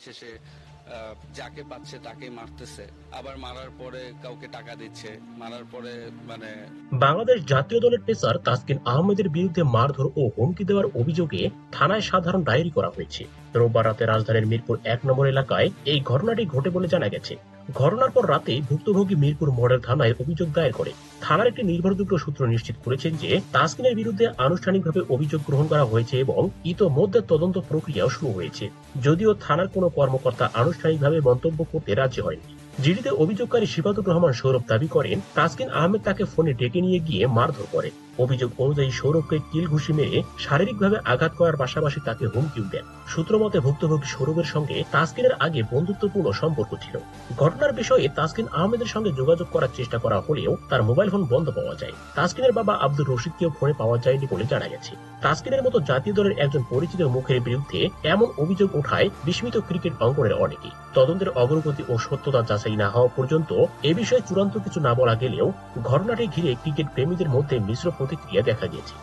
শেষে যাকে পাচ্ছে তাকেই মারতেছে, আবার মারার পরে কাউকে টাকা দিচ্ছে, মারার পরে মানে। বাংলাদেশ জাতীয় দলের পেসার তাসকিন আহমেদের বিরুদ্ধে মারধর ও হুমকি দেওয়ার অভিযোগে থানায় সাধারণ ডায়েরি করা হয়েছে। রোববার রাতে রাজধানীর মিরপুর ১ নম্বর এলাকায় এই ঘটনাটি ঘটে বলে জানা গেছে। ঘটনার পর রাতে ভুক্তভোগী মিরপুর মডেল থানায় অভিযোগ দায়ের করে। থানার একটি নির্ভরযোগ্য সূত্র নিশ্চিত করেছেন যে তাসকিনের বিরুদ্ধে আনুষ্ঠানিকভাবে অভিযোগ গ্রহণ করা হয়েছে এবং ইতোমধ্যে তদন্ত প্রক্রিয়াও শুরু হয়েছে। যদিও থানার কোনো কর্মকর্তা আনুষ্ঠানিকভাবে মন্তব্য করতে রাজি হয়নি। জিডিতে অভিযোগকারী সিফাতুর রহমান সৌরভ দাবি করেন তাসকিন আহমেদ তাকে ফোনে ডেকে নিয়ে গিয়ে মারধর করে। অভিযোগ অনুযায়ী সৌরভকে কিল ঘুষি মেরে শারীরিকভাবে আঘাত করার পাশাপাশি তাকে হুমকিও দেন। সূত্র মতে ভুক্তভোগী সৌরভের সঙ্গে তাসকিনের আগে বন্ধুত্বপূর্ণ সম্পর্ক ছিল। ঘটনার বিষয়ে তাসকিন আহমেদের সঙ্গে যোগাযোগ করার চেষ্টা করা হলেও তার মোবাইল ফোন বন্ধ পাওয়া যায়। তাসকিনের বাবা আব্দুর রশিদকেও ফোনে পাওয়া যায়নি বলে জানা গেছে। তাসকিনের মতো জাতীয় দলের একজন পরিচিত মুখের বিরুদ্ধে এমন অভিযোগ ওঠায় বিস্মিত ক্রিকেট অঙ্গনের অনেকেই। তদন্তের অগ্রগতি ও সত্যতা যাচাই না হওয়া পর্যন্ত এ বিষয়ে চূড়ান্ত কিছু না বলা গেলেও ঘটনাটি ঘিরে ক্রিকেট প্রেমীদের মধ্যে মিশ্র প্রতিক্রিয়া দেখা গিয়েছে।